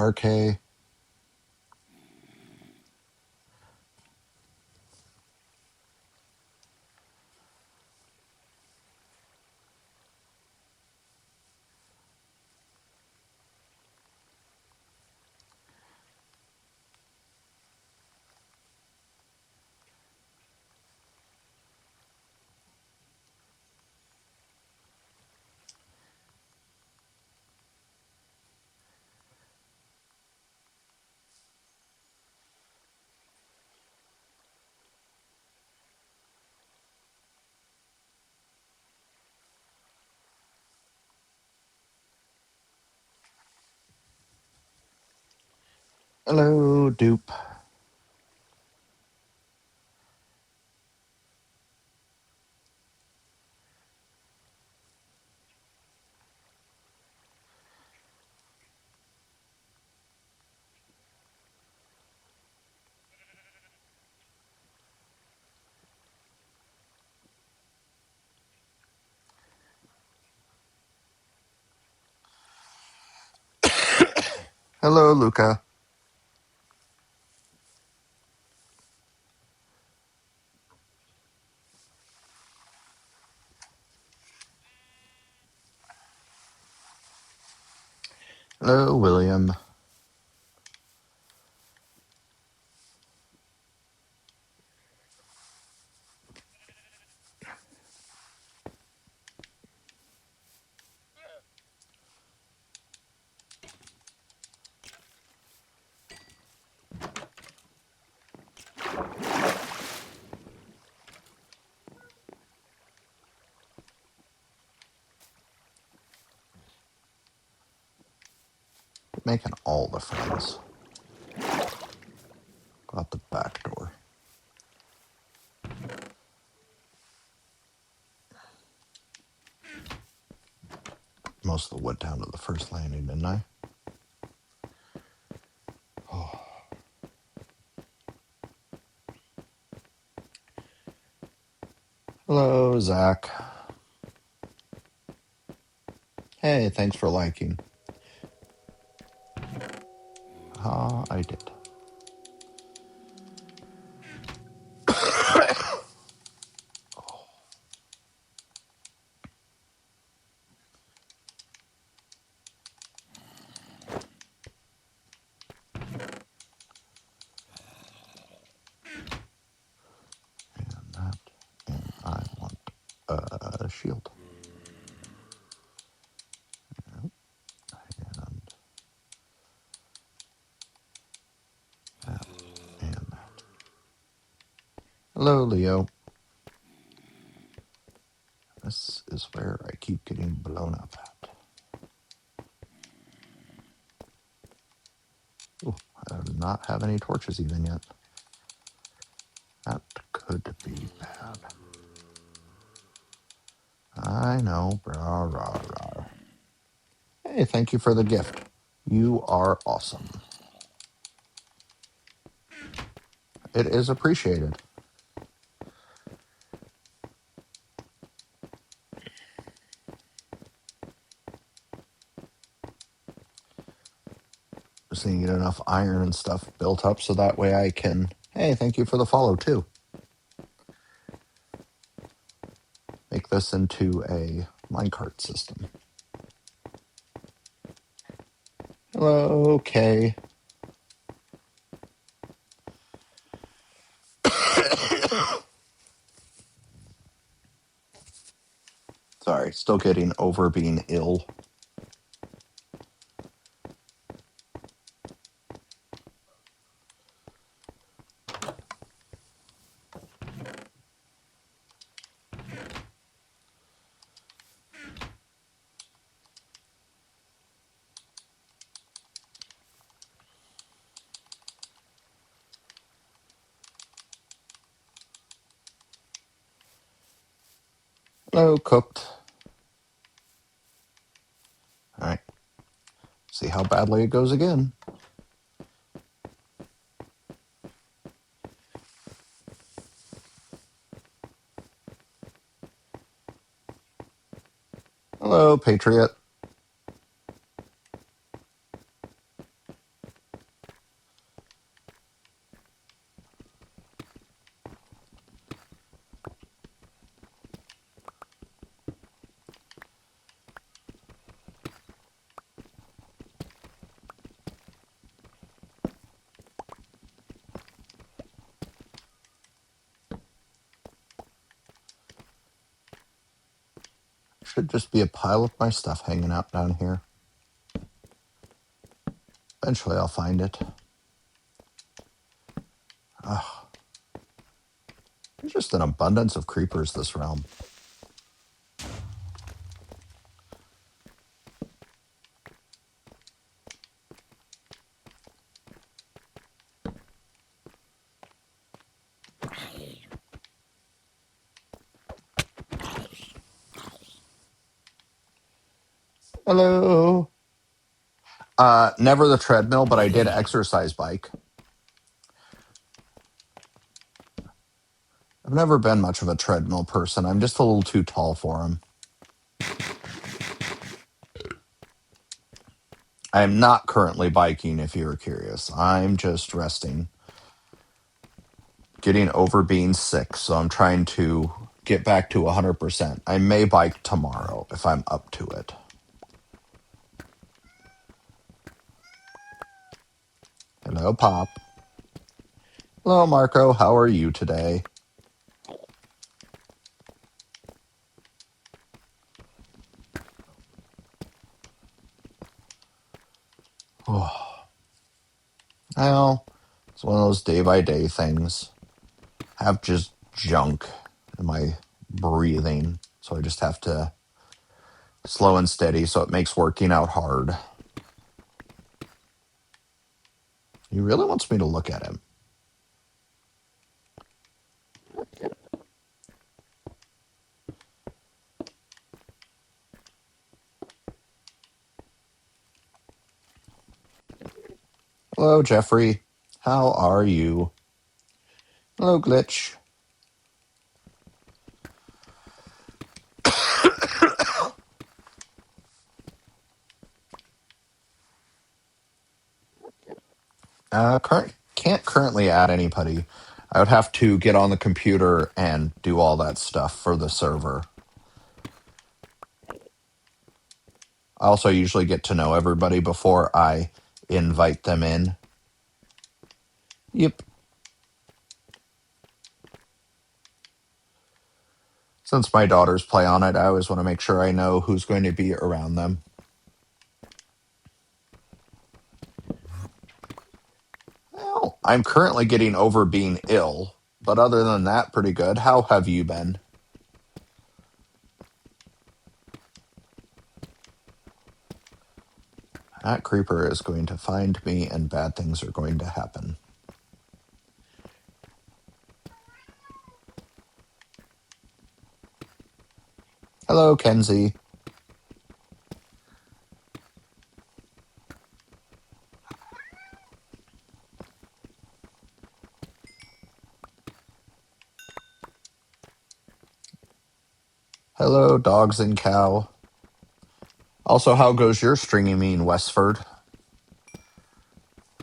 RK. Hello, Dupe. Hello, Luca. Hello, William. Making all the friends. Go out the back door. Most of the wood down to the first landing, didn't I? Oh. Hello, Zach. Hey, thanks for liking. I did. And that. And I want a shield. And that. And that. Hello, Leo. This is where I keep getting blown up at. Ooh, I do not have any torches even yet. That could be bad. I know. Rah, rah, rah. Hey, thank you for the gift. You are awesome. It is appreciated. Just need to get enough iron and stuff built up so that way I can... Hey, thank you for the follow, too. Make this into a minecart system. Hello, okay. Sorry, still getting over being ill. Hello, cooked. All right. See how badly it goes again. Hello, Patriot. should just be a pile of my stuff hanging out down here. Eventually I'll find it. Ugh. There's just an abundance of creepers this realm. Hello. Never the treadmill, but I did exercise bike. I've never been much of a treadmill person. I'm just a little too tall for them. I am not currently biking, if you were curious. I'm just resting. Getting over being sick, so I'm trying to get back to 100%. I may bike tomorrow if I'm up to it. Hello, Pop. Hello, Marco. How are you today? Oh, well, it's one of those day-by-day things. I have just junk in my breathing, so I just have to slow and steady, so it makes working out hard. He really wants me to look at him. Hello, Jeffrey. How are you? Hello, Glitch. Can't currently add anybody. I would have to get on the computer and do all that stuff for the server. I also usually get to know everybody before I invite them in. Yep. Since my daughters play on it, I always want to make sure I know who's going to be around them. Well, I'm currently getting over being ill, but other than that, pretty good. How have you been? That creeper is going to find me, and bad things are going to happen. Hello, Kenzie. Hello, Dogs and Cow. Also, how goes your streaming, Westford?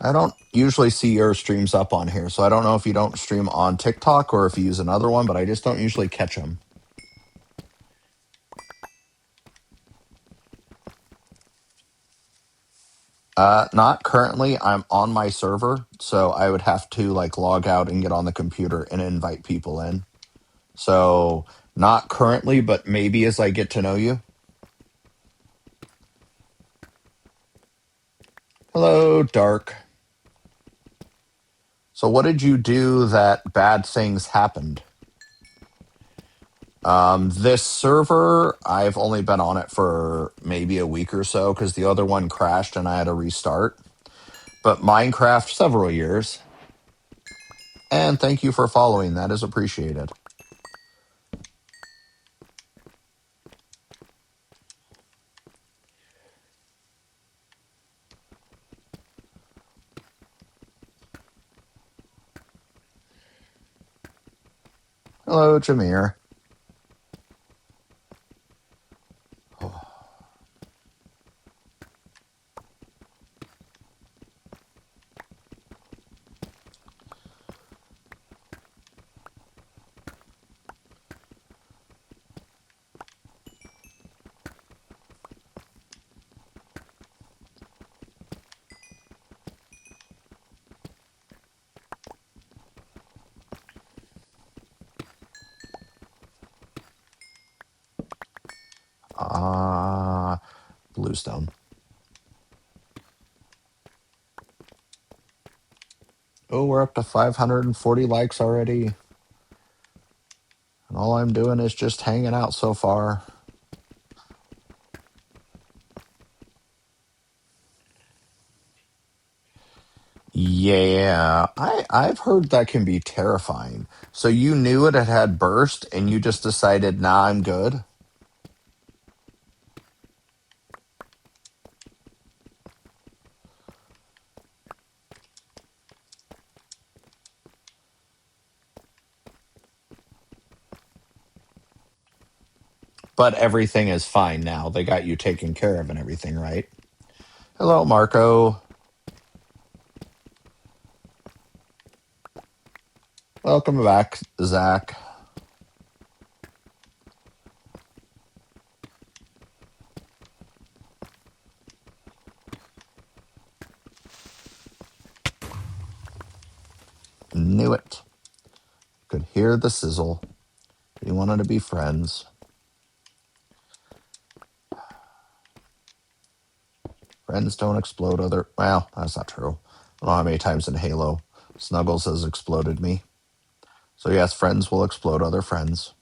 I don't usually see your streams up on here, so I don't know if you don't stream on TikTok or if you use another one, but I just don't usually catch them. Not currently. I'm on my server, so I would have to like log out and get on the computer and invite people in. So not currently, but maybe as I get to know you. Hello, Dark. So what did you do that bad things happened? This server, I've only been on it for maybe a week or so because the other one crashed and I had to restart. But Minecraft, several years. And thank you for following. That is appreciated. Hello, Jameer. Bluestone. Oh, we're up to 540 likes already. And all I'm doing is just hanging out so far. Yeah, I've heard that can be terrifying. So you knew it had burst and you just decided, nah, I'm good? But everything is fine now. They got you taken care of and everything, right? Hello, Marco. Welcome back, Zach. Knew it. Could hear the sizzle. You wanted to be friends. Friends don't explode other... Well, that's not true. I don't know how many times in Halo Snuggles has exploded me. So yes, friends will explode other friends.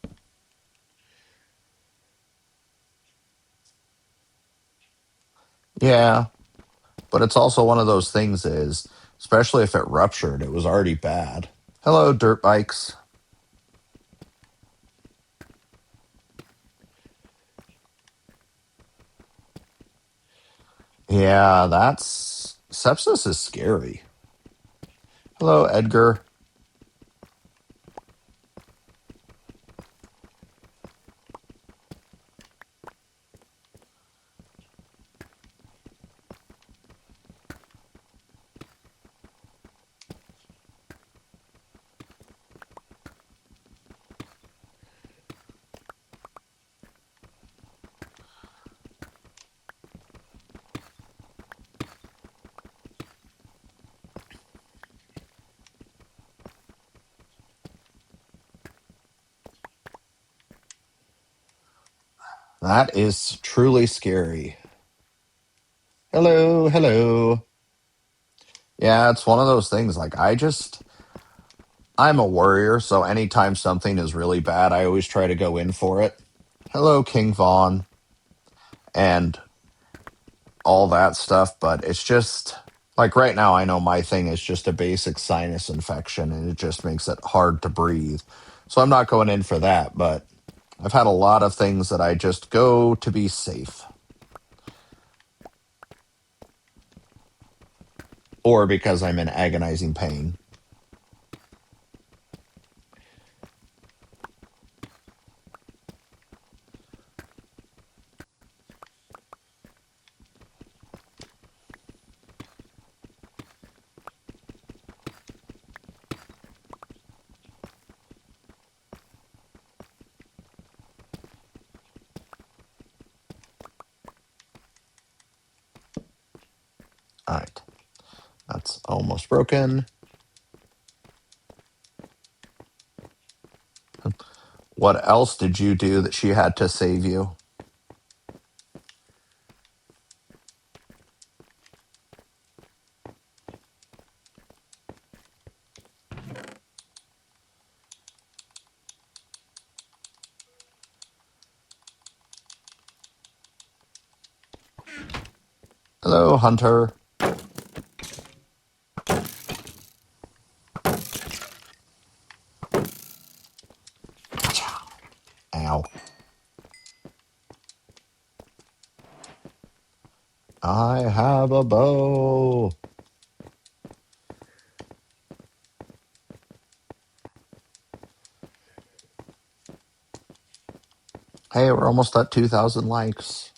Yeah, but it's also one of those things is, especially if it ruptured, it was already bad. Hello, dirt bikes. Yeah, that's... Sepsis is scary. Hello, Edgar. That is truly scary. Hello, hello. Yeah, it's one of those things. Like, I'm a warrior, so anytime something is really bad, I always try to go in for it. Hello, King Vaughn, and all that stuff. But it's just like right now, I know my thing is just a basic sinus infection, and it just makes it hard to breathe. So I'm not going in for that. But I've had a lot of things that I just go to be safe, or because I'm in agonizing pain. All right. That's almost broken. What else did you do that she had to save you? Hello, Hunter. Ow. I have a bow. Hey, we're almost at 2,000 likes.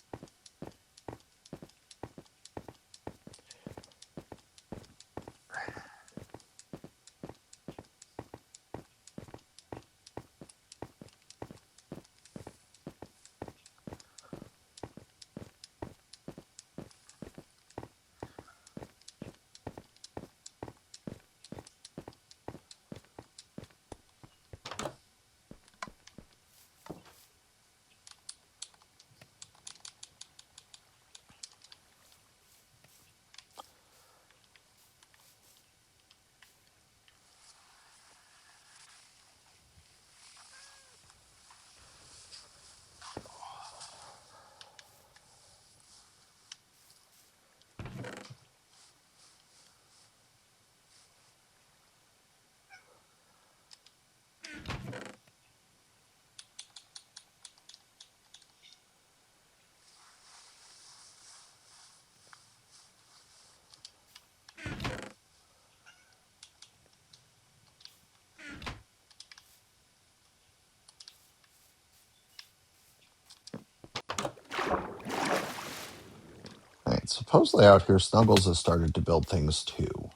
Supposedly out here, Snuggles has started to build things too.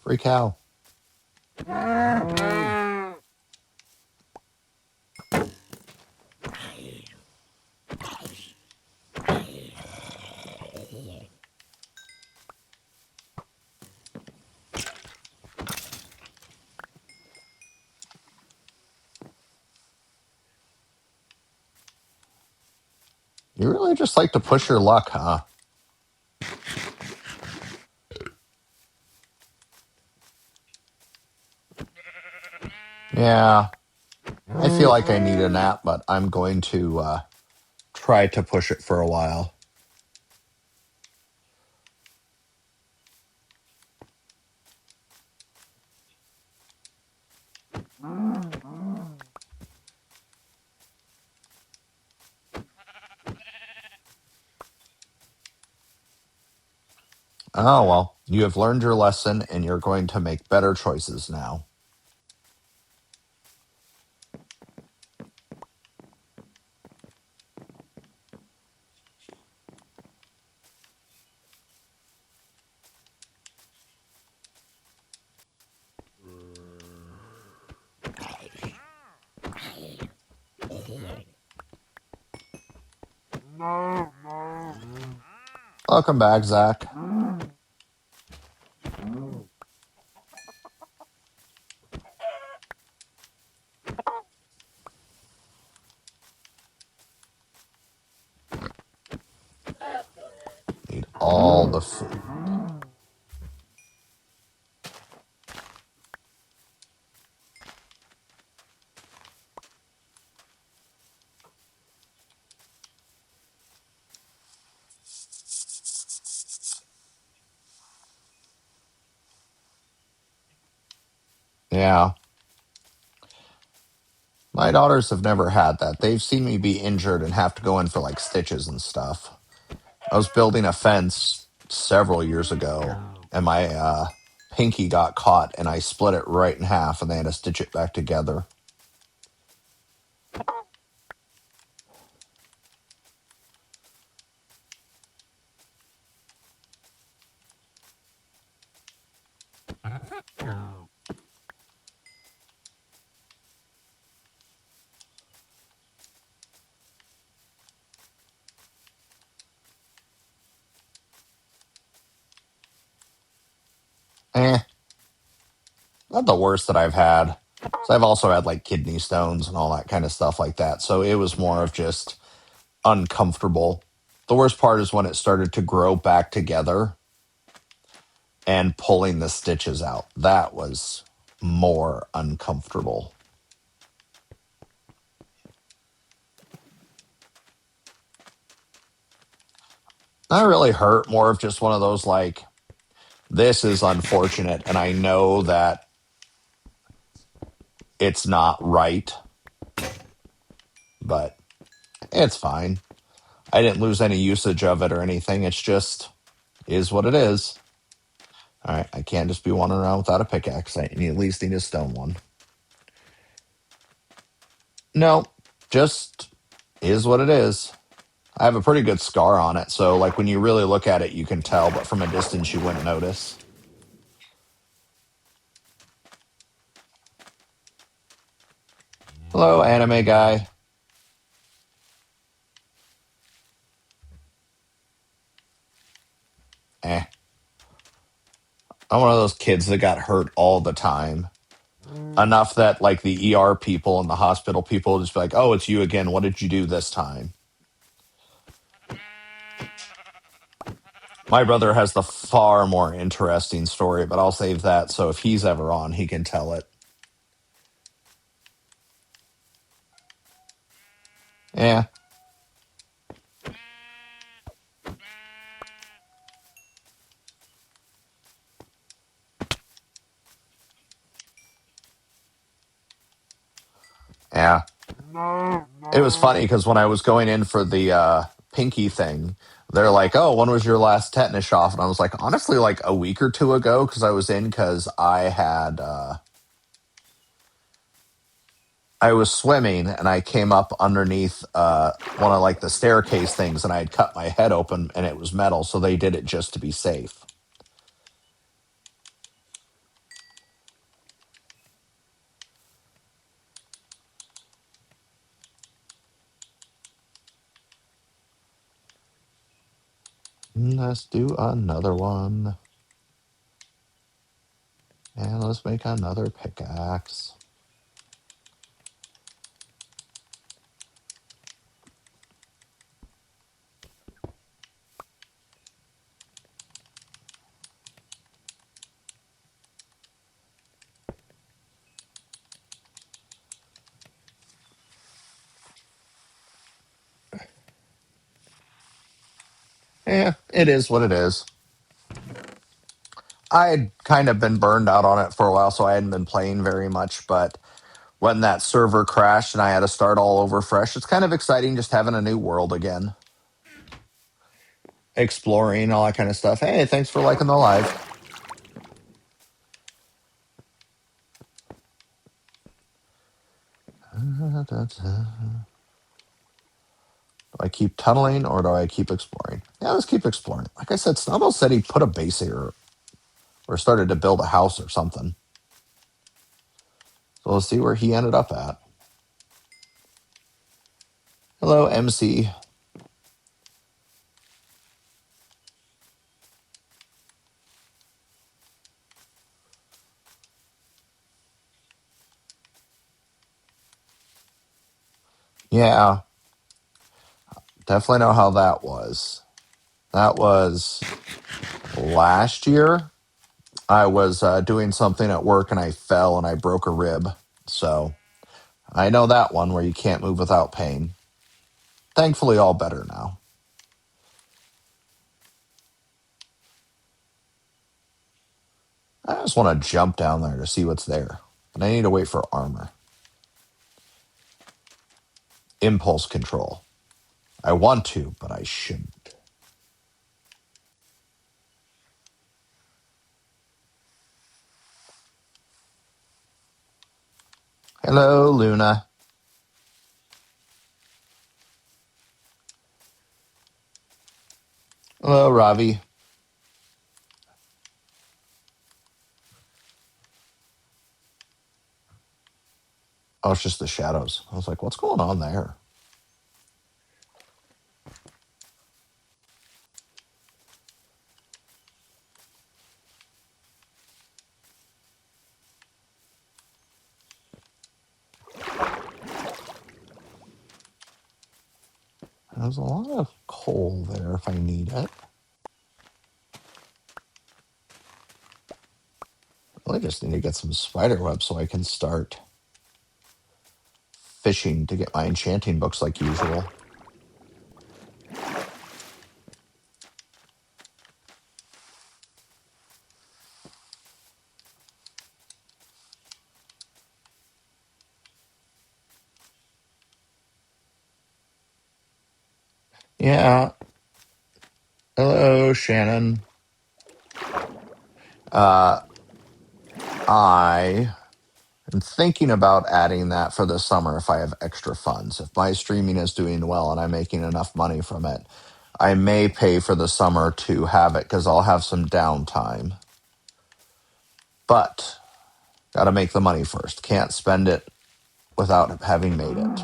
Free cow. You really just like to push your luck, huh? Yeah, I feel like I need a nap, but I'm going to try to push it for a while. Oh, well, you have learned your lesson and you're going to make better choices now. Welcome back, Zach. Need all the food. Yeah. My daughters have never had that. They've seen me be injured and have to go in for like stitches and stuff. I was building a fence several years ago and my pinky got caught and I split it right in half and they had to stitch it back together. Eh, not the worst that I've had. So I've also had like kidney stones and all that kind of stuff like that. So it was more of just uncomfortable. The worst part is when it started to grow back together and pulling the stitches out. That was more uncomfortable. Not really hurt, more of just one of those like, this is unfortunate. And I know that it's not right, but it's fine. I didn't lose any usage of it or anything. It's just is what it is. All right, I can't just be wandering around without a pickaxe. I at least need a stone one. No, just is what it is. I have a pretty good scar on it, so like when you really look at it, you can tell, but from a distance, you wouldn't notice. Hello, anime guy. Eh. I'm one of those kids that got hurt all the time. Enough that like the ER people and the hospital people just be like, "Oh, it's you again. What did you do this time?" My brother has the far more interesting story, but I'll save that so if he's ever on, he can tell it. Yeah. Yeah. It was funny because when I was going in for the pinky thing, they're like, "Oh, when was your last tetanus shot?" And I was like, honestly, like a week or two ago, because I was in because I I was swimming and I came up underneath one of like the staircase things and I had cut my head open and it was metal, so they did it just to be safe. Let's do another one. And let's make another pickaxe. Yeah, it is what it is. I had kind of been burned out on it for a while, so I hadn't been playing very much. But when that server crashed and I had to start all over fresh, it's kind of exciting just having a new world again, exploring, all that kind of stuff. Hey, thanks for liking the live. Do I keep tunneling or do I keep exploring? Yeah, let's keep exploring. Like I said, Snubble said he put a base here or started to build a house or something. So let's see where he ended up at. Hello, MC. Yeah, definitely know how that was. That was last year. I was doing something at work and I fell and I broke a rib. So I know that one where you can't move without pain. Thankfully, all better now. I just want to jump down there to see what's there. But I need to wait for armor. Impulse control. I want to, but I shouldn't. Hello, Luna. Hello, Ravi. Oh, it's just the shadows. I was like, what's going on there? There's a lot of coal there if I need it. I just need to get some spider web so I can start fishing to get my enchanting books like usual. Yeah. Hello, Shannon. I am thinking about adding that for the summer if I have extra funds. If my streaming is doing well and I'm making enough money from it, I may pay for the summer to have it because I'll have some downtime. But got to make the money first. Can't spend it without having made it.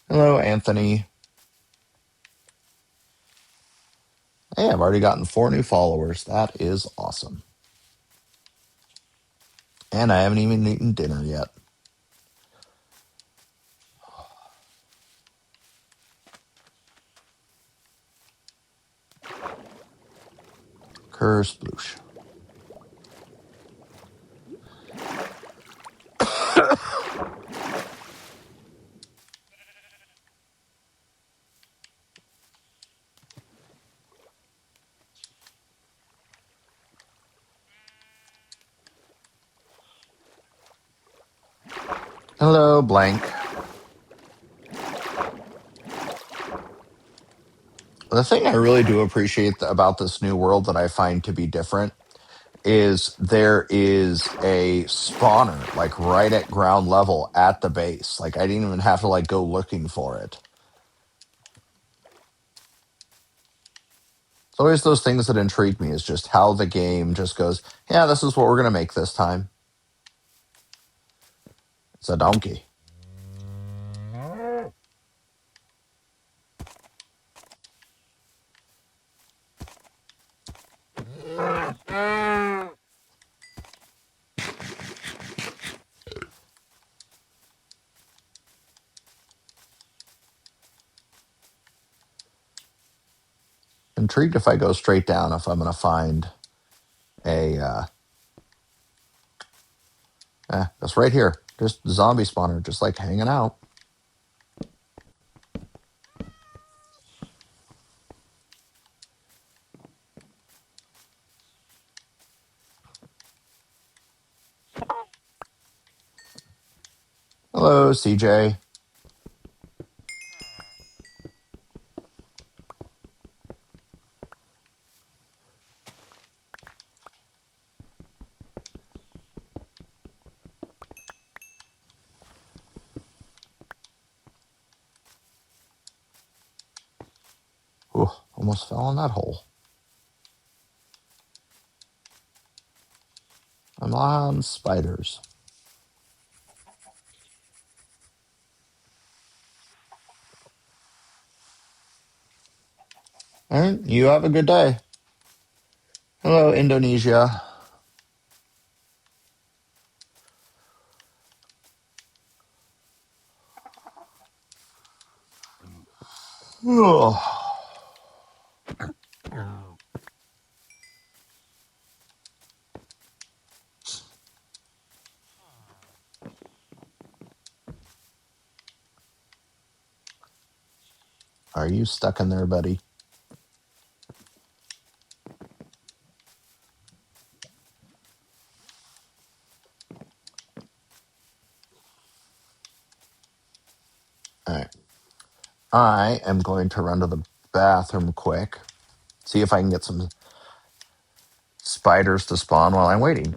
Hello, Anthony. Hey, I've already gotten 4 new followers. That is awesome. And I haven't even eaten dinner yet. Curse bloosh. Hello, Blank. The thing I really do appreciate about this new world that I find to be different is there is a spawner like right at ground level at the base. Like I didn't even have to like go looking for it. It's always those things that intrigue me is just how the game just goes, yeah, this is what we're gonna make this time. It's a donkey. Intrigued if I go straight down if I'm gonna find a that's right here. Just zombie spawner, just like hanging out. Hello, CJ. Ooh, almost fell in that hole. I'm on spiders. All right, you have a good day. Hello, Indonesia. Ugh. Are you stuck in there, buddy? All right. I am going to run to the bathroom quick, see if I can get some spiders to spawn while I'm waiting.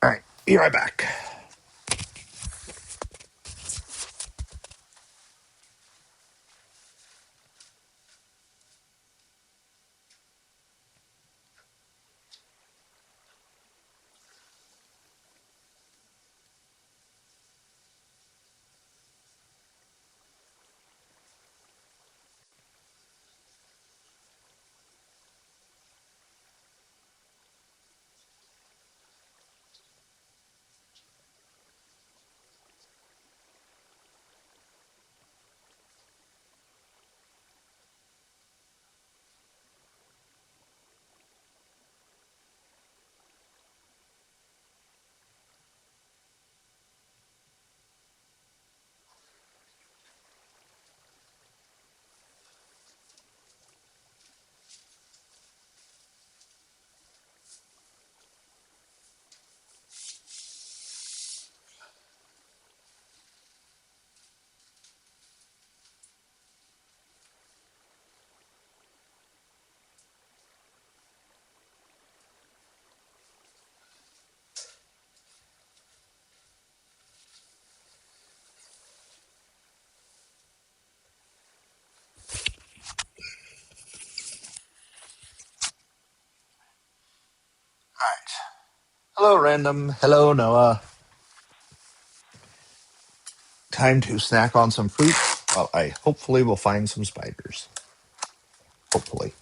All right, be right back. All right. Hello, random. Hello, Noah. Time to snack on some fruit. Well, I hopefully will find some spiders. Hopefully.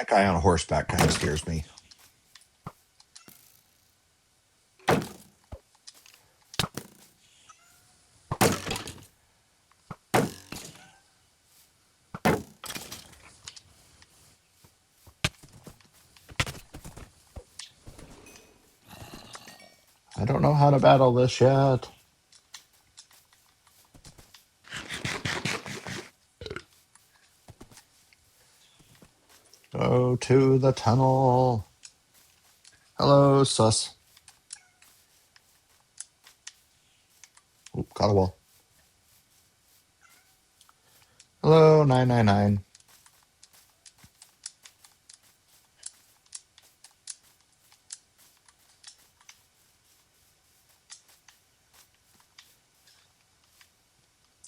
That guy on horseback kind of scares me. I don't know how to battle this yet. Go to the tunnel. Hello, sus. Oop, caught a wall. Hello, 999.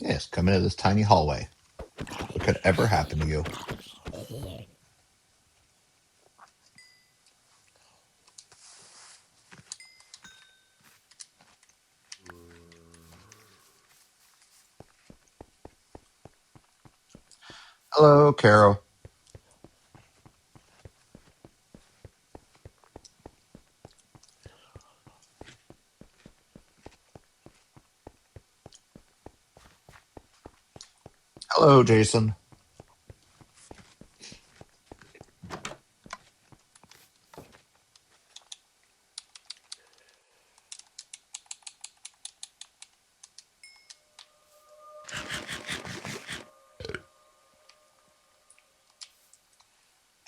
Yes, come into this tiny hallway. What could ever happen to you? Hello, Carol. Hello, Jason.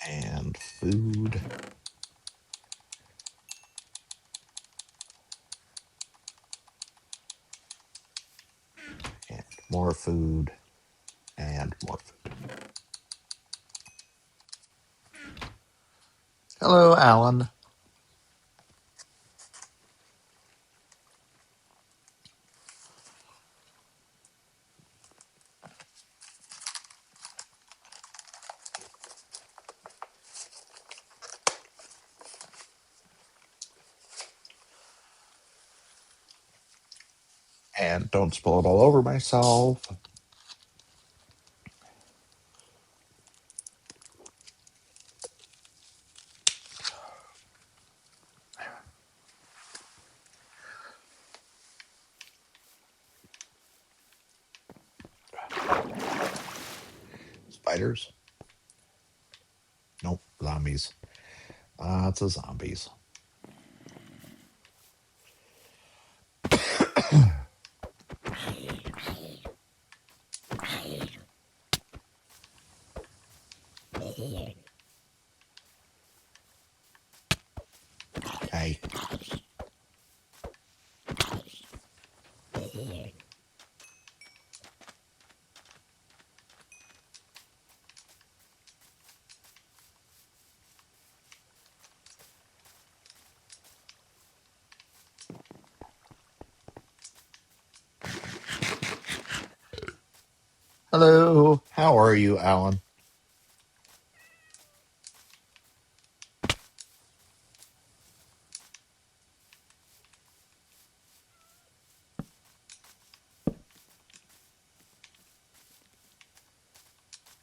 And food. And more food. And more food. Hello, Alan. And don't spill it all over myself. Spiders? Nope, zombies. Lots of zombies. Hey. Hello. How are you, Alan?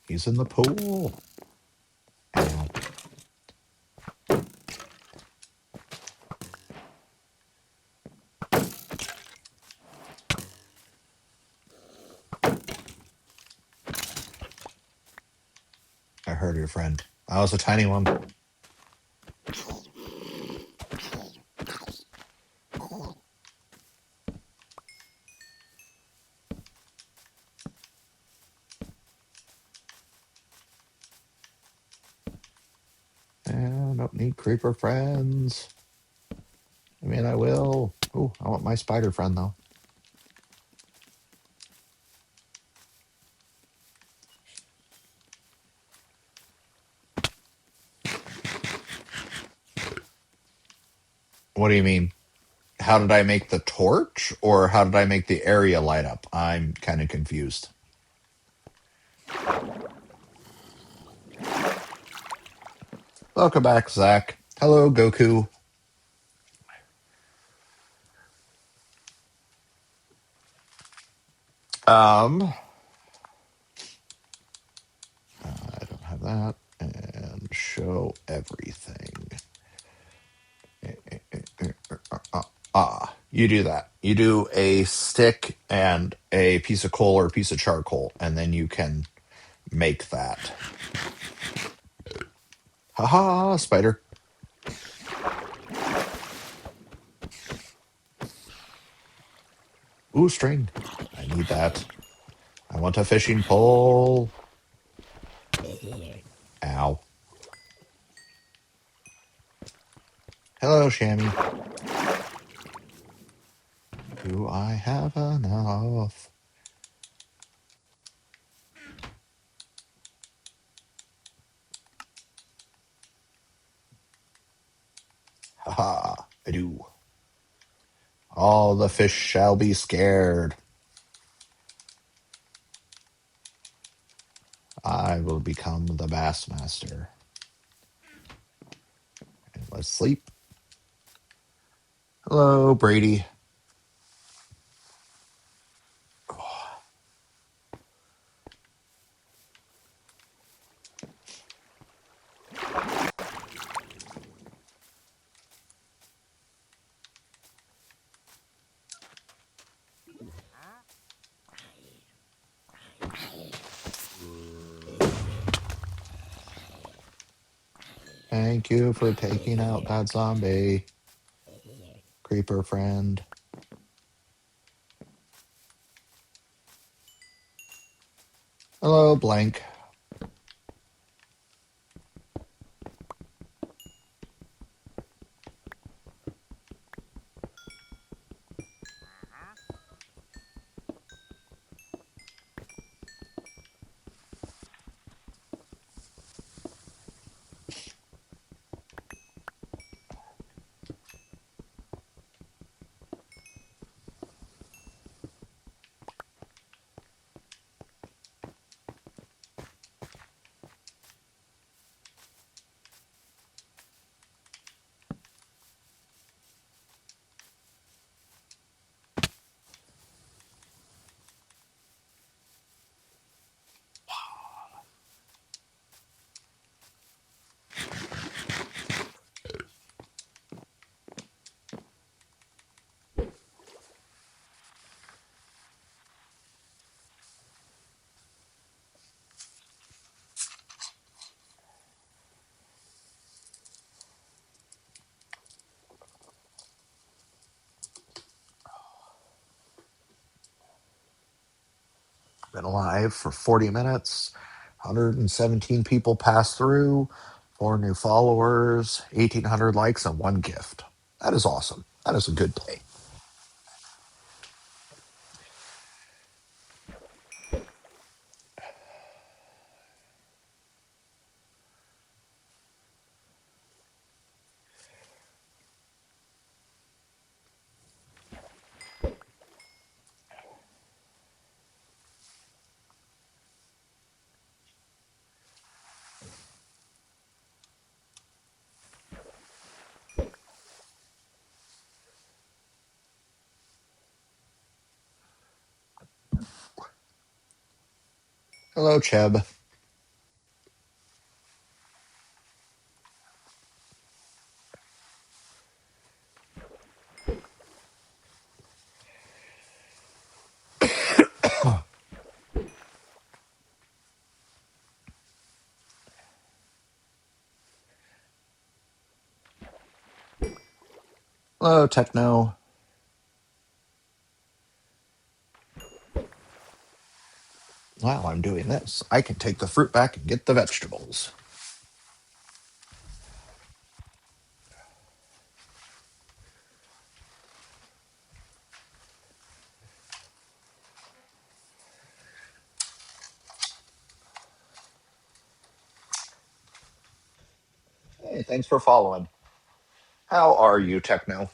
He's in the pool. Ow. I heard your friend. I was a tiny one. I don't need creeper friends. I mean, I will. Oh, I want my spider friend, though. What do you mean? How did I make the torch, or how did I make the area light up? I'm kind of confused. Welcome back, Zach. Hello, Goku. I don't have that. And show everything. You do that. You do a stick and a piece of coal or a piece of charcoal, and then you can make that. Haha, spider. Ooh, string. I need that. I want a fishing pole. Ow. Hello, Shammy. Do I have enough? Haha, I do. All the fish shall be scared. I will become the bass master. And let's sleep. Hello, Brady. Thank you for taking out that zombie. Creeper friend. Hello, Blank. Been alive for 40 minutes. 117 people passed through. 4 new followers. 1,800 likes and 1 gift. That is awesome. That is a good day. Hello, Cheb. Hello, Techno. While I'm doing this, I can take the fruit back and get the vegetables. Hey, thanks for following. How are you, Techno?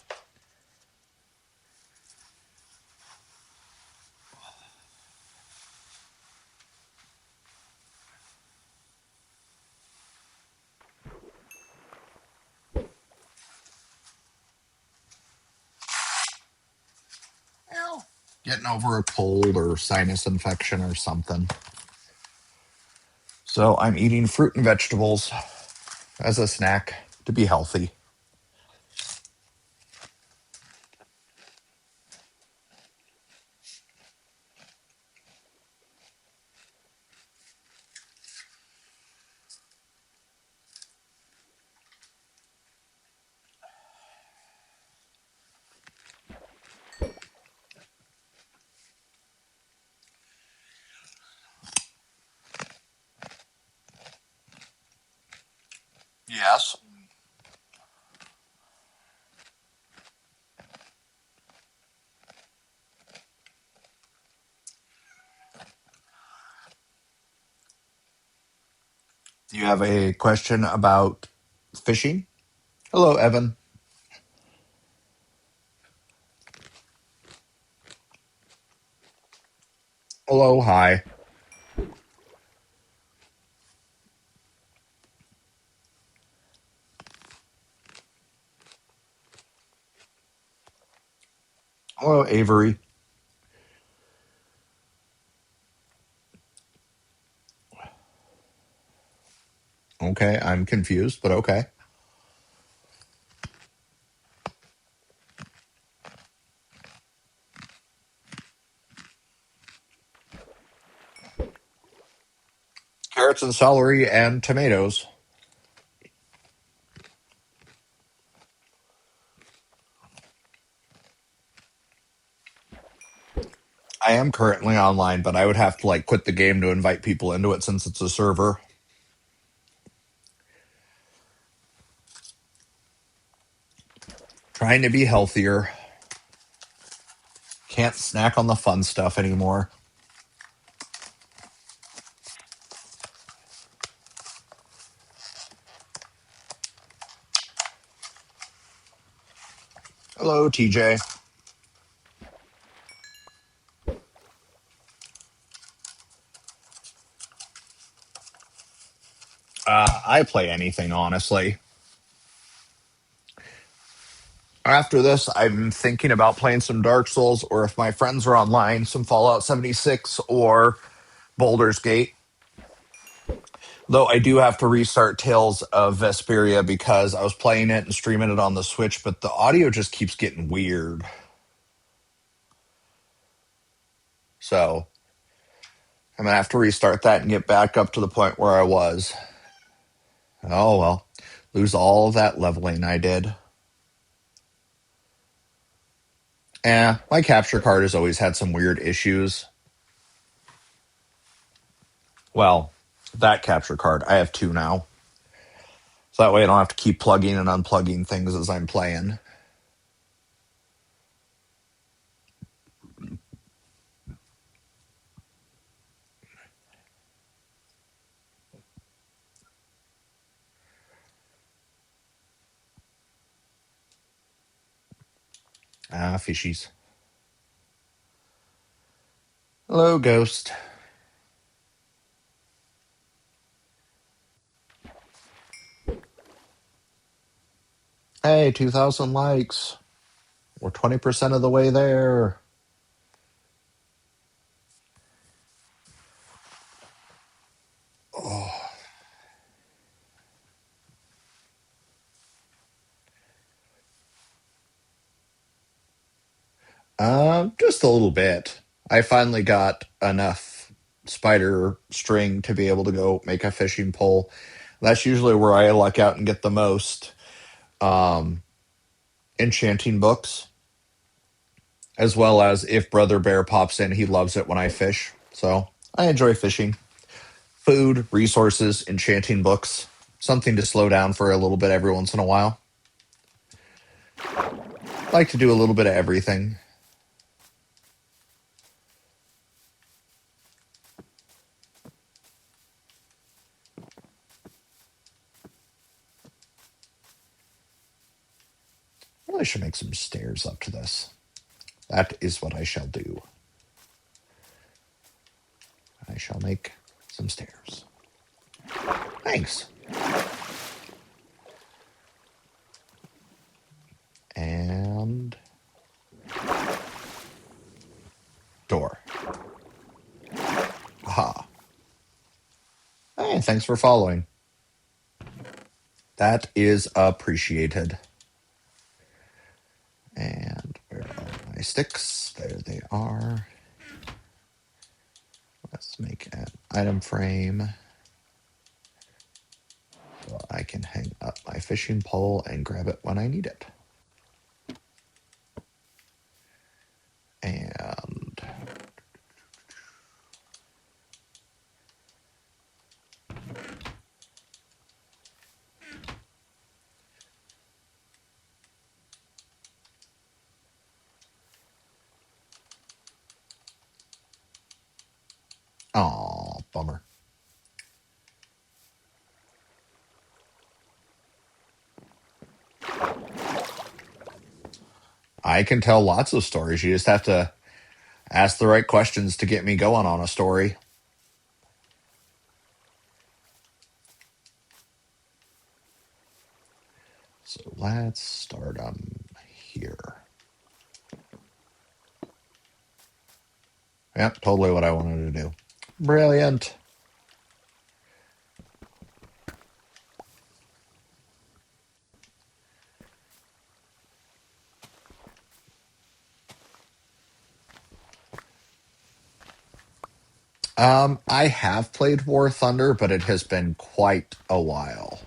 Well, getting over a cold or sinus infection or something. So I'm eating fruit and vegetables. as a snack to be healthy. Yes. Do you have a question about fishing? Hello, Evan. Hello, hi. Hello, Avery. Okay, I'm confused, but okay. Carrots and celery and tomatoes. I am currently online, but I would have to like quit the game to invite people into it since it's a server. Trying to be healthier. Can't snack on the fun stuff anymore. Hello, TJ. I play anything, honestly. After this, I'm thinking about playing some Dark Souls, or if my friends are online, some Fallout 76 or Baldur's Gate. Though I do have to restart Tales of Vesperia because I was playing it and streaming it on the Switch, but the audio just keeps getting weird. So I'm going to have to restart that and get back up to the point where I was. Oh, well. Lose all of that leveling I did. My capture card has always had some weird issues. Well, that capture card. I have two now. So that way I don't have to keep plugging and unplugging things as I'm playing. Fishies. Hello, Ghost. Hey, 2,000 likes. We're 20% of the way there. Oh. Just a little bit. I finally got enough spider string to be able to go make a fishing pole. That's usually where I luck out and get the most enchanting books, as well as if Brother Bear pops in, he loves it when I fish. So I enjoy fishing. Food, resources, enchanting books, something to slow down for a little bit every once in a while. Like to do a little bit of everything. Well, I should make some stairs up to this. That is what I shall do. I shall make some stairs. Thanks. And door. Aha. Hey, thanks for following. That is appreciated. And where are my sticks? There they are. Let's make an item frame so I can hang up my fishing pole and grab it when I need it. And oh, bummer. I can tell lots of stories. You just have to ask the right questions to get me going on a story. So let's start here. Yep, totally what I wanted to do. Brilliant. I have played War Thunder, but it has been quite a while.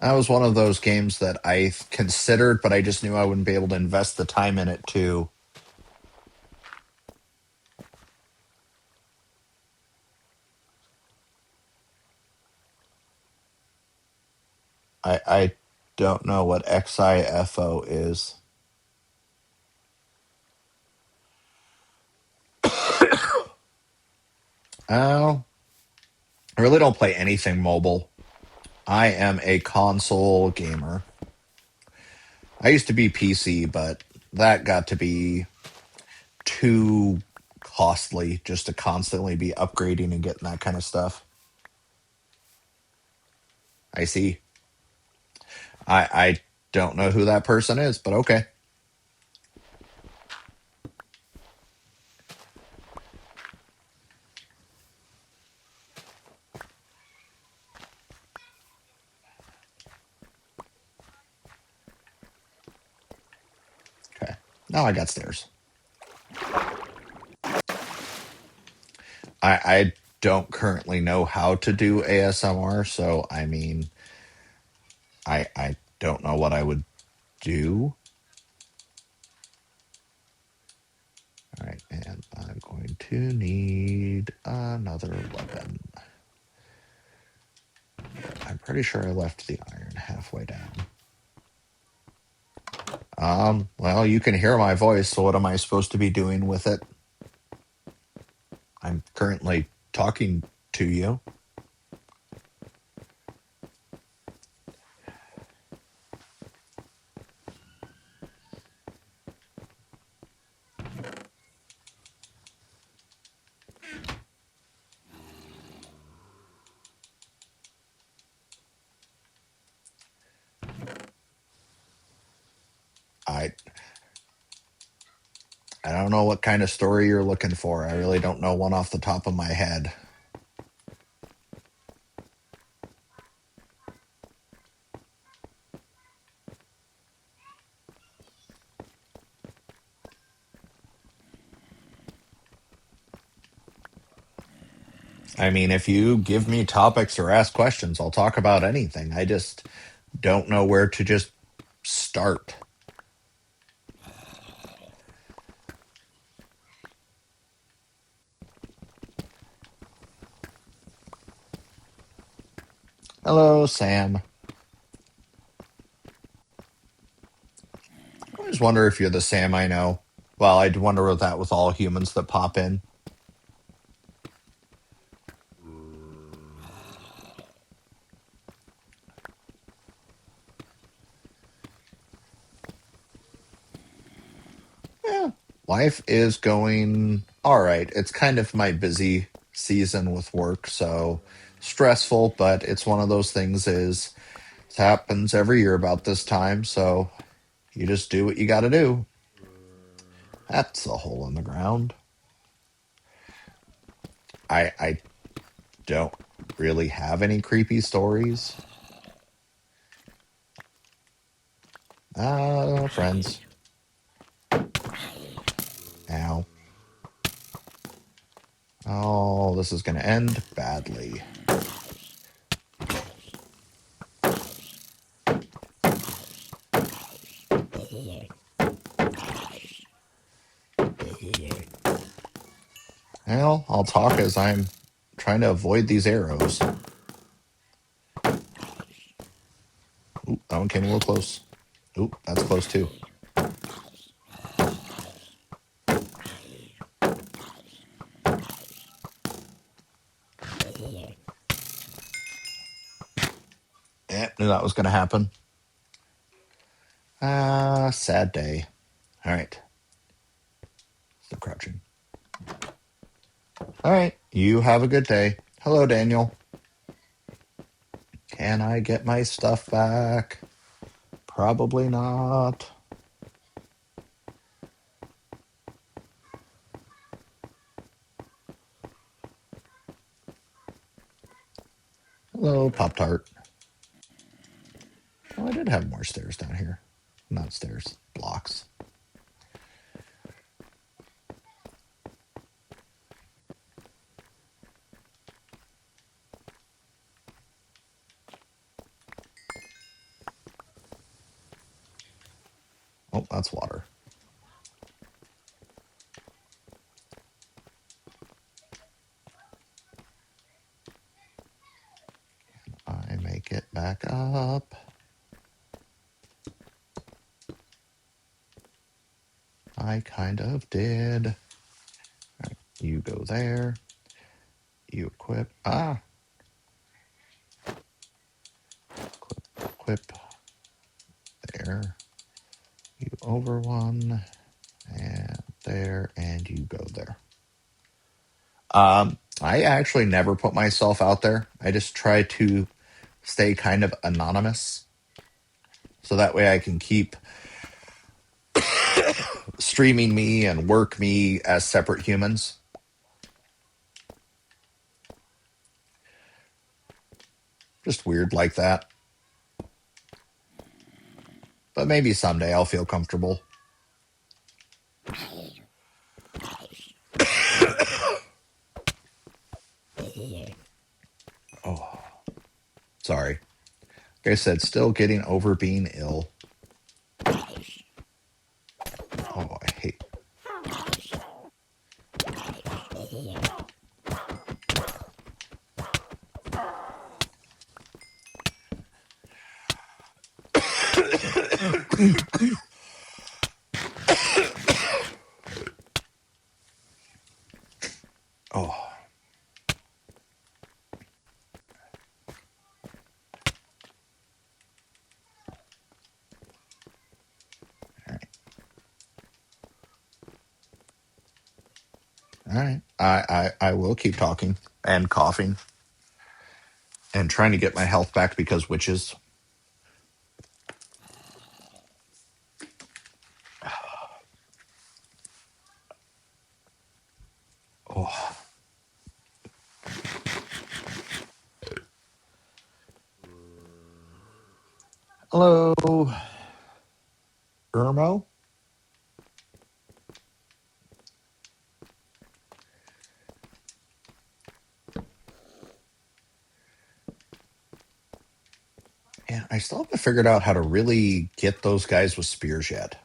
That was one of those games that I considered, but I just knew I wouldn't be able to invest the time in it too. I don't know what XIFO is. Oh, I really don't play anything mobile. I am a console gamer. I used to be PC, but that got to be too costly just to constantly be upgrading and getting that kind of stuff. I see. I don't know who that person is, but okay. Okay. Now I got stairs. I don't currently know how to do ASMR, so I mean, I don't know what I would do. All right, and I'm going to need another weapon. I'm pretty sure I left the iron halfway down. Well, you can hear my voice, so what am I supposed to be doing with it? I'm currently talking to you. I I don't know what kind of story you're looking for. I really don't know one off the top of my head. I mean, if you give me topics or ask questions, I'll talk about anything. I just don't know where to just start. Hello, Sam. I always wonder if you're the Sam I know. Well, I'd wonder with that with all humans that pop in. Yeah, life is going all right. It's kind of my busy season with work, so stressful, but it's one of those things is it happens every year about this time, so You just do what you got to do. That's a hole in the ground. I don't really have any creepy stories. Friends. Ow. Oh, this is going to end badly. Well, I'll talk as I'm trying to avoid these arrows. Ooh, that one came a little close. Ooh, that's close too. Yeah, knew that was going to happen. Sad day. All right. Still crouching. All right. You have a good day. Hello, Daniel. Can I get my stuff back? Probably not. Hello, Pop Tart. Oh, I did have more stairs down here. Not stairs, blocks. Oh, that's water. I make it back up. I kind of did. All right, you go there. You equip. Equip there. You over one. And there. And you go there. I actually never put myself out there. I just try to stay kind of anonymous. So that way I can keep streaming me and work me as separate humans. Just weird like that. But maybe someday I'll feel comfortable. Oh, sorry. Like I said, still getting over being ill. Oh, I hate. Oh, all right. I will keep talking and coughing and trying to get my health back because witches. Oh, hello, Irmo. Yeah, I still haven't figured out how to really get those guys with spears yet.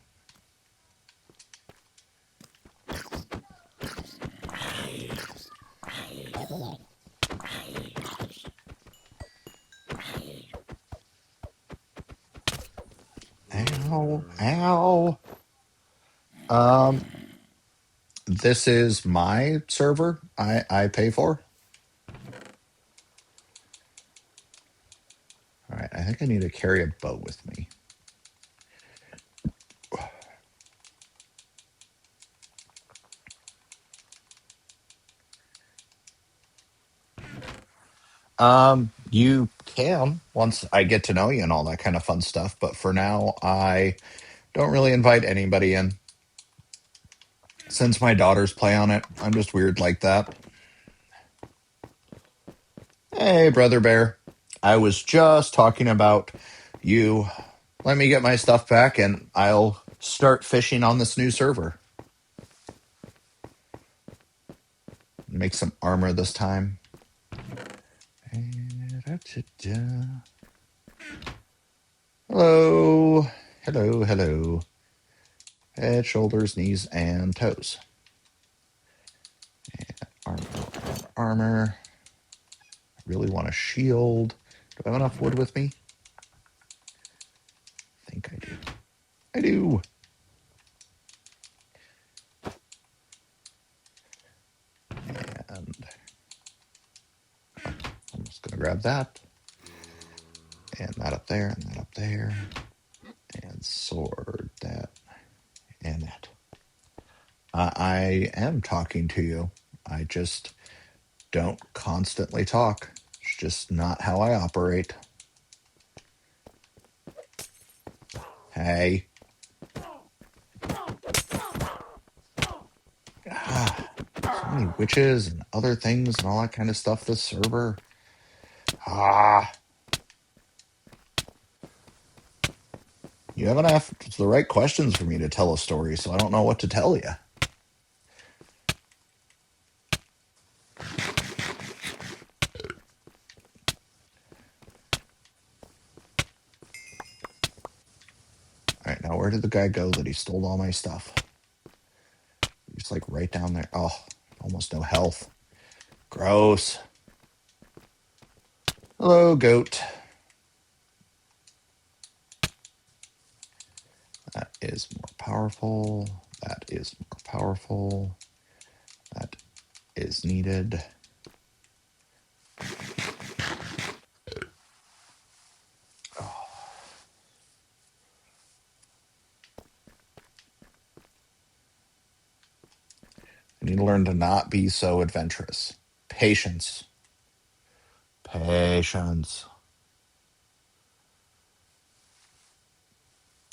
Ow, ow. Um, this is my server. I pay for. All right, I think I need to carry a bow with me. You can once I get to know you and all that kind of fun stuff. But for now, I Don't really invite anybody in. Since my daughters play on it, I'm just weird like that. Hey, Brother Bear. I was just talking about you. Let me get my stuff back and I'll start fishing on this new server. Make some armor this time. Hello. Hello, hello. Head, shoulders, knees, and toes. And armor. I really want a shield. Do I have enough wood with me? I think I do. I do. And I'm just going to grab that. And that up there, and that up there. And sword, that, and that. I am talking to you. I just don't constantly talk. It's just not how I operate. Hey. So many witches and other things and all that kind of stuff this server. You haven't asked the right questions for me to tell a story, so I don't know what to tell you. Alright, now where did the guy go that he stole all my stuff? He's like right down there. Oh, almost no health. Gross. Hello, goat. That is more powerful. That is more powerful. That is needed. Oh. I need to learn to not be so adventurous. Patience. Patience.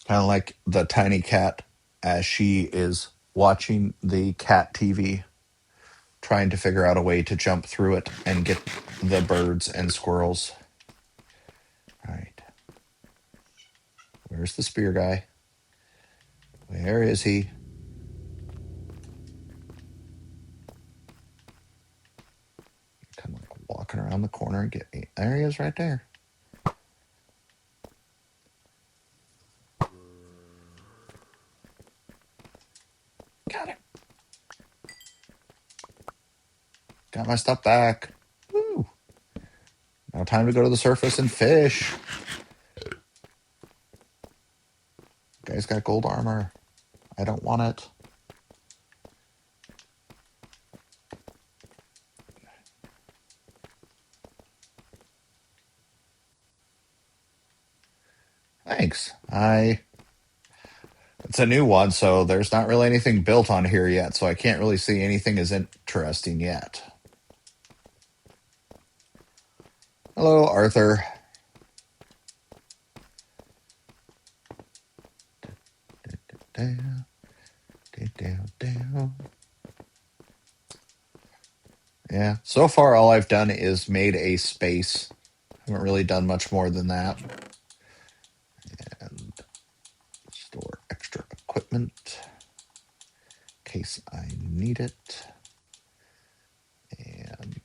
Kind of like the tiny cat as she is watching the cat TV, trying to figure out a way to jump through it and get the birds and squirrels. All right. Where's the spear guy? Where is he? Kind of like walking around the corner and get me. There he is right there. Got him. Got my stuff back. Woo. Now time to go to the surface and fish. Guy's got gold armor. I don't want it. Thanks. It's a new one, so there's not really anything built on here yet, so I can't really see anything as interesting yet. Hello, Arthur. Yeah, so far all I've done is made a space. Haven't really done much more than that. And store extra equipment in case I need it. And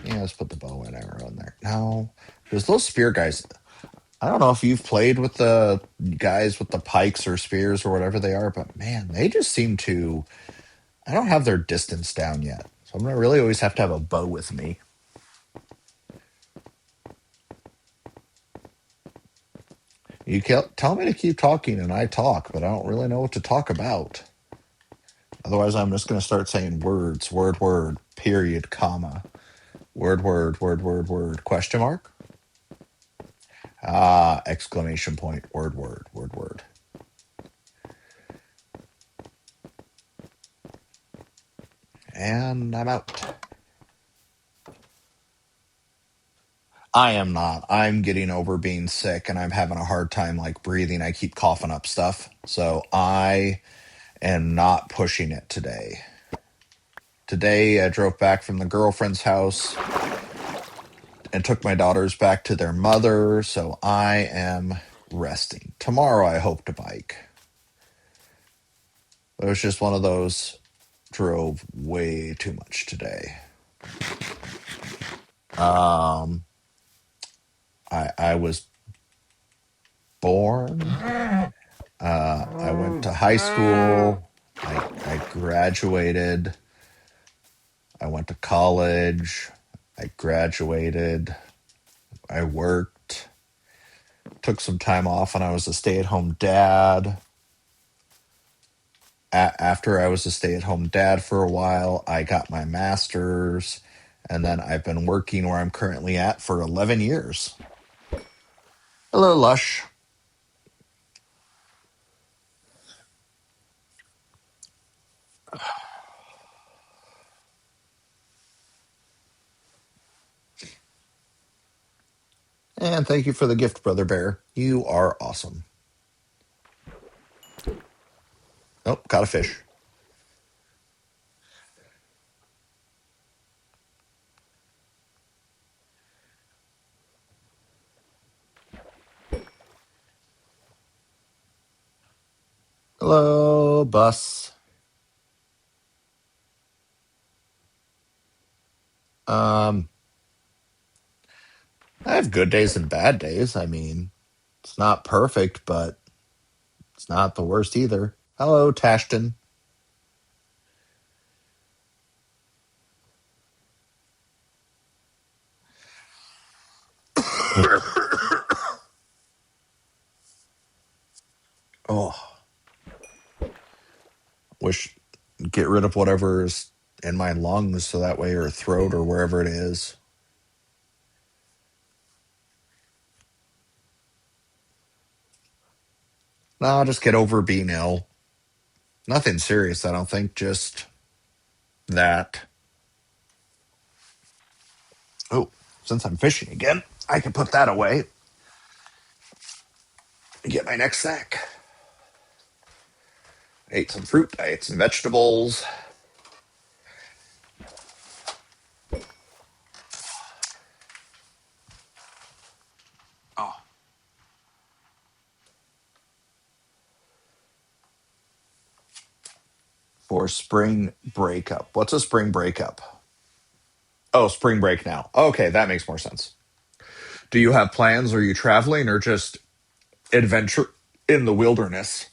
yeah, let's put the bow and arrow in there. Now, there's those spear guys. I don't know if you've played with the guys with the pikes or spears or whatever they are, but man, they just seem to. I don't have their distance down yet. So I'm going to really always have to have a bow with me. You tell me to keep talking and I talk, but I don't really know what to talk about. Otherwise, I'm just going to start saying words, word, period, comma, word, question mark. Exclamation point, word. And I'm out. I am not. I'm getting over being sick and I'm having a hard time like breathing. I keep coughing up stuff. So I am not pushing it today. Today I drove back from the girlfriend's house and took my daughters back to their mother. So I am resting. Tomorrow I hope to bike. It was just one of those drove way too much today. Um, I was born. I went to high school. I graduated. I went to college. I graduated. I worked. Took some time off when I was a stay-at-home dad. After I was a stay-at-home dad for a while, I got my master's, and then I've been working where I'm currently at for 11 years. Hello, Lush. And thank you for the gift, Brother Bear. You are awesome. Oh, got a fish. Hello, Bus. Um, I have good days and bad days. I mean, it's not perfect, but it's not the worst either. Hello, Tashton. Oh, wish get rid of whatever's in my lungs so that way or throat or wherever it is. No, just get over being ill. Nothing serious, I don't think. Just that. Oh, since I'm fishing again, I can put that away and get my next snack. I ate some fruit. I ate some vegetables. Oh, for spring breakup. What's a spring breakup? Oh, spring break now. Okay, that makes more sense. Do you have plans? Are you traveling or just adventure in the wilderness?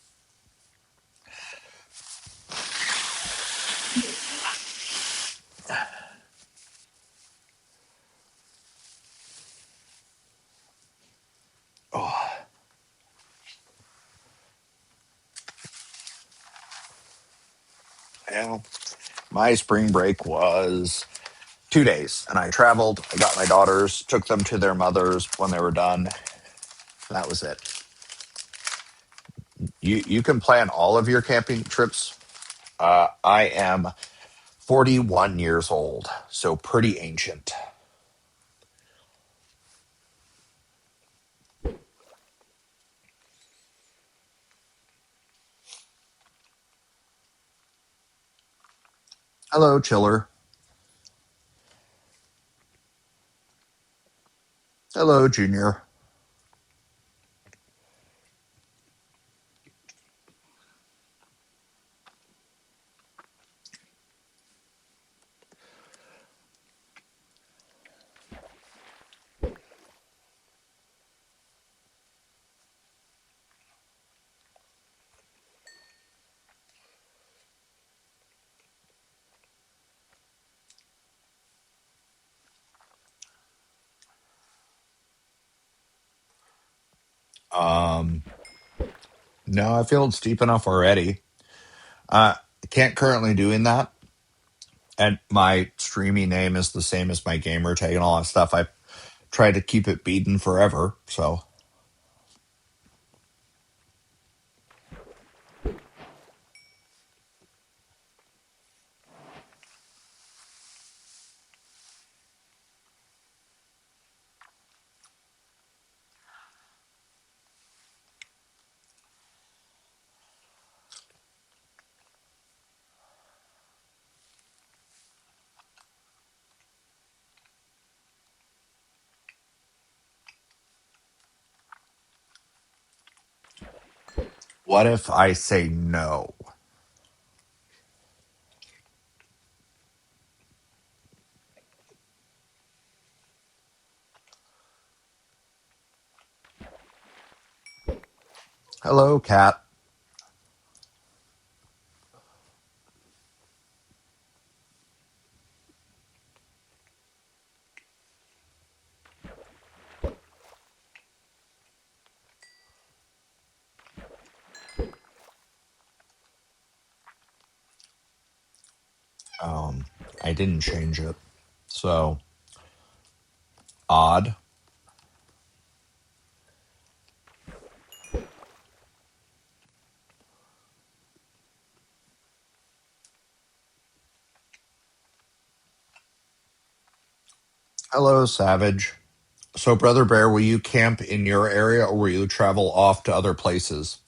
Oh, well, my spring break was 2 days, and I traveled. I got my daughters, took them to their mothers when they were done. That was it. You can plan all of your camping trips. I am 41 years old, so pretty ancient. Hello, Chiller. Hello, Junior. Um, no, I feel it's deep enough already. I can't currently doing that, and my streaming name is the same as my gamer tag and all that stuff. I tried to keep it beaten forever, so What if I say no? Hello, cat. Um, I didn't change it. So odd. Hello, Savage. So, Brother Bear, will you camp in your area or will you travel off to other places?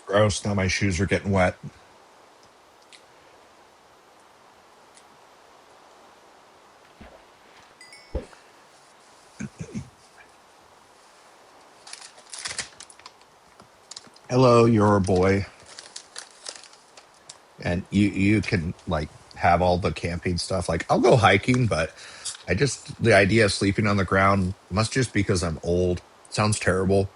Gross. Now my shoes are getting wet. Hello, you're a boy. And you can like have all the camping stuff. Like I'll go hiking, but I just the idea of sleeping on the ground must just because I'm old. Sounds terrible.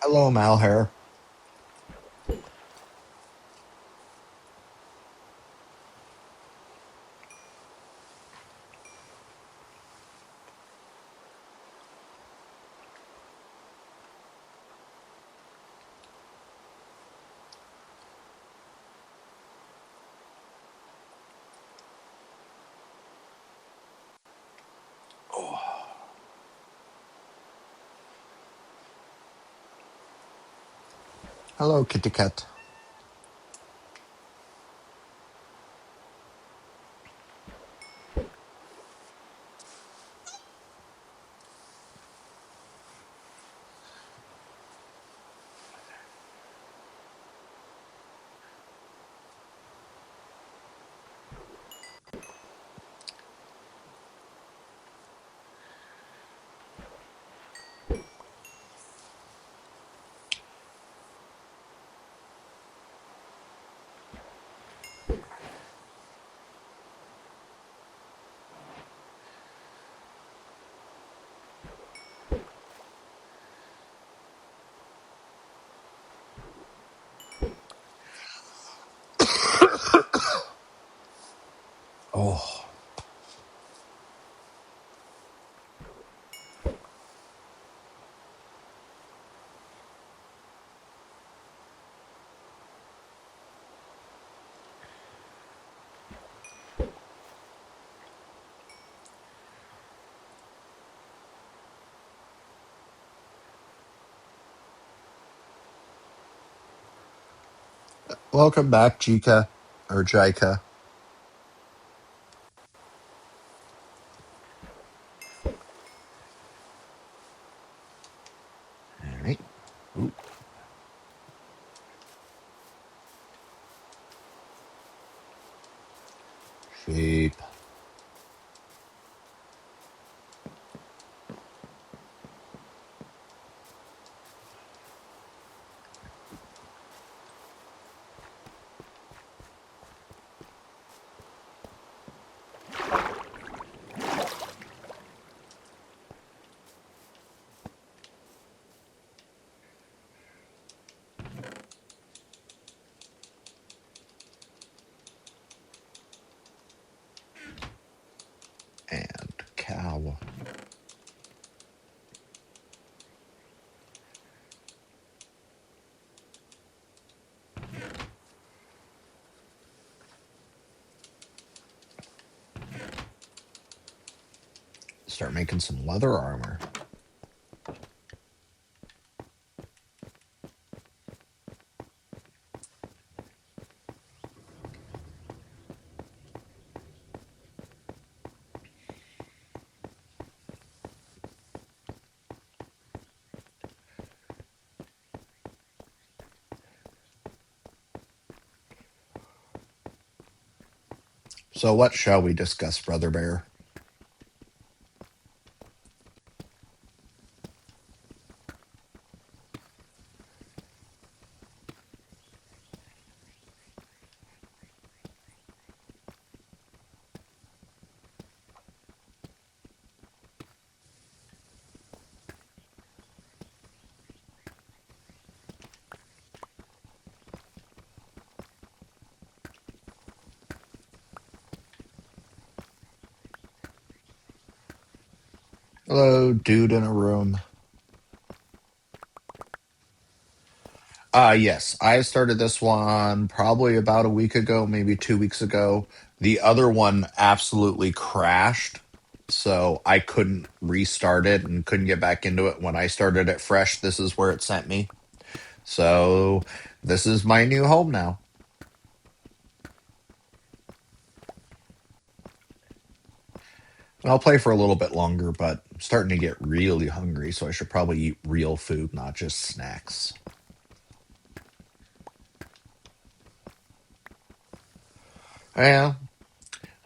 Hello, Malhare. Oh. Hello, Kitty Cat. Oh. Welcome back, Jika or Jika. All right. Ooh, sheep. Start making some leather armor. So what shall we discuss, Brother Bear? Hello, dude in a room. Yes, I started this one probably about a week ago, maybe 2 weeks ago. The other one absolutely crashed, so I couldn't restart it and couldn't get back into it. When I started it fresh, this is where it sent me. So this is my new home now. I'll play for a little bit longer, but I'm starting to get really hungry, so I should probably eat real food, not just snacks. Yeah,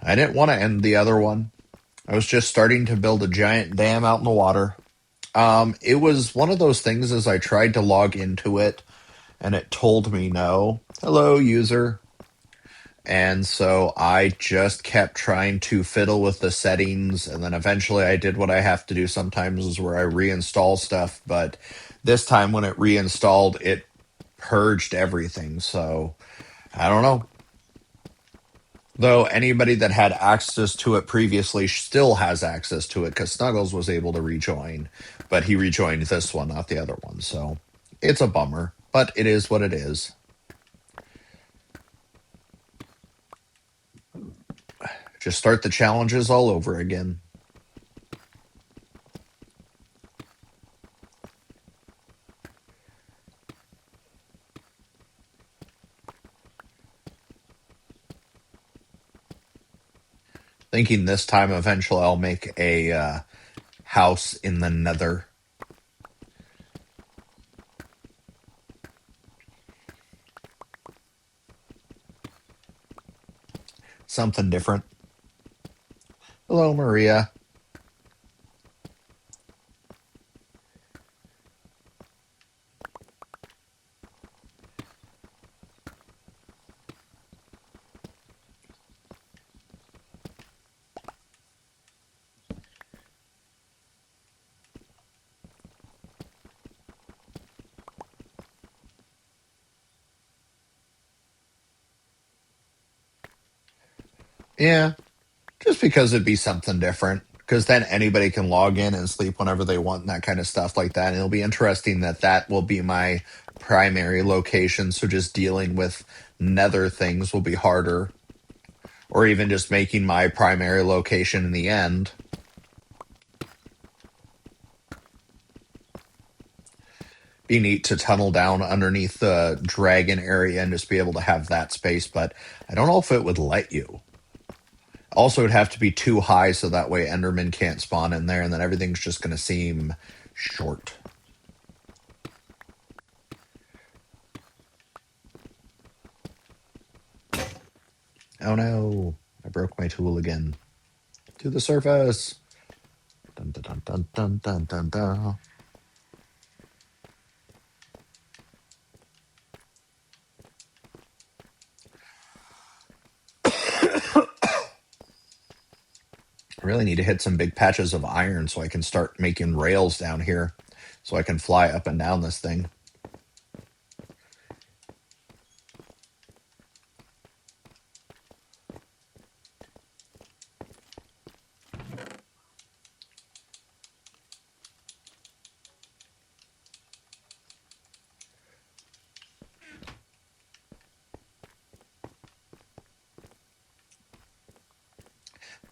I didn't want to end the other one. I was just starting to build a giant dam out in the water. It was one of those things as I tried to log into it and it told me no. Hello, user. And so I just kept trying to fiddle with the settings, and then eventually I did what I have to do sometimes is where I reinstall stuff, but this time when it reinstalled, it purged everything. So I don't know. Though anybody that had access to it previously still has access to it because Snuggles was able to rejoin, but he rejoined this one, not the other one. So it's a bummer, but it is what it is. Just start the challenges all over again. Thinking this time eventually I'll make a house in the nether. Something different. Hello, Maria. Yeah, just because it'd be something different. Because then anybody can log in and sleep whenever they want and that kind of stuff like that. And it'll be interesting that that will be my primary location. So just dealing with nether things will be harder. Or even just making my primary location in the end. Be neat to tunnel down underneath the dragon area and just be able to have that space. But I don't know if it would let you. Also, it'd have to be too high so that way Enderman can't spawn in there, and then everything's just going to seem short. Oh no, I broke my tool again. To the surface. Dun, dun, dun, dun, dun, dun, dun. I really need to hit some big patches of iron so I can start making rails down here so I can fly up and down this thing.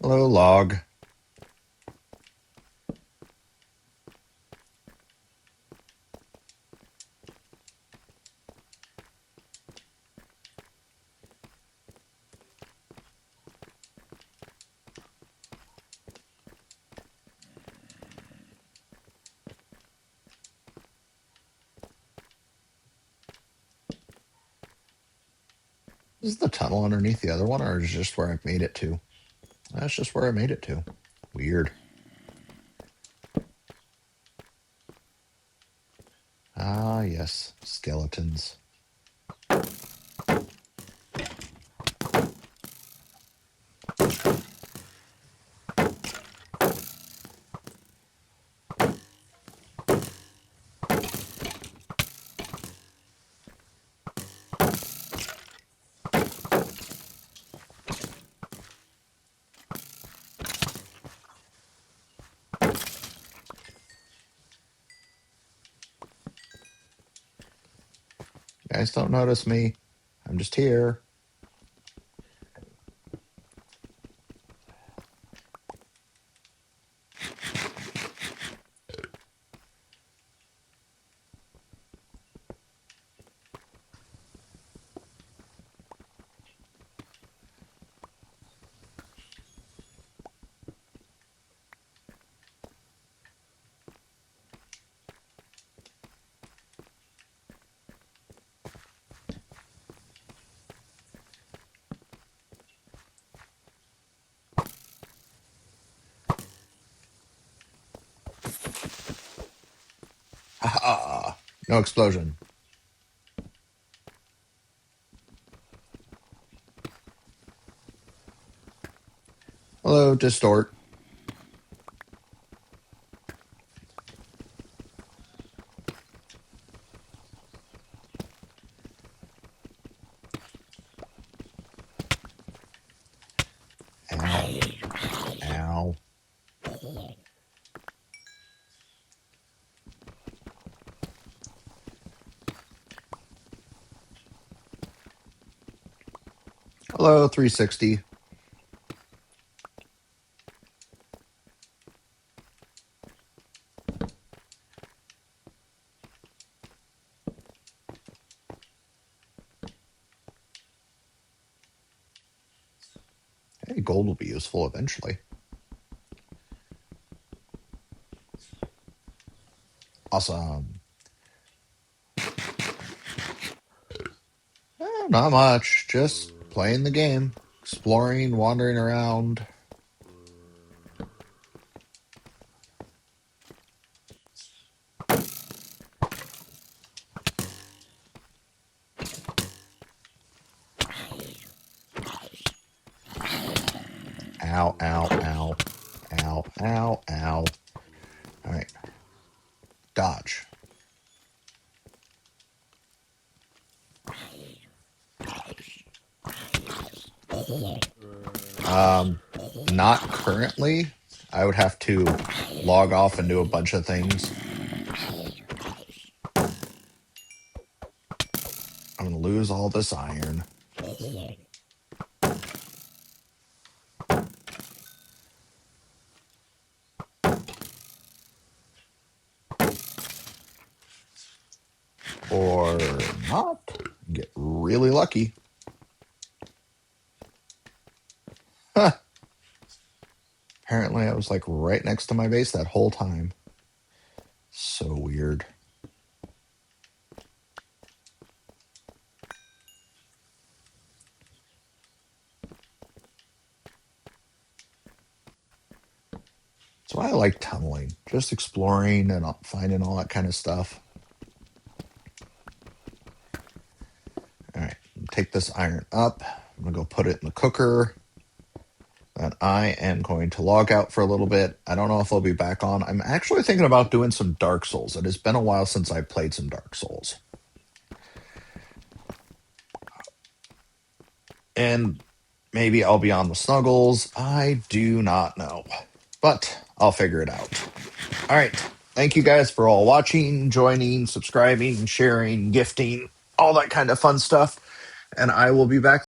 Hello, log. Is the tunnel underneath the other one, or is it just where I've made it to? That's just where I made it to. Weird. Ah, yes. Skeletons. You guys don't notice me. I'm just here. Ah, no explosion. Hello, Distort. Ow. Ow. Hello, 360. Hey, gold will be useful eventually. Awesome. Not much. Just playing the game. Exploring, wandering around. Ow, ow, ow. Ow, ow, ow. All right. Dodge. Um, Not currently. I would have to log off and do a bunch of things. I'm going to lose all this iron. Or not. Get really lucky. Huh. Apparently, I was like right next to my base that whole time. So weird. That's why I like tunneling. Just exploring and finding all that kind of stuff. All right. Take this iron up. I'm going to go put it in the cooker. And I am going to log out for a little bit. I don't know if I'll be back on. I'm actually thinking about doing some Dark Souls. It has been a while since I played some Dark Souls. And maybe I'll be on the Snuggles. I do not know. But I'll figure it out. All right. Thank you guys for all watching, joining, subscribing, sharing, gifting, all that kind of fun stuff. And I will be back.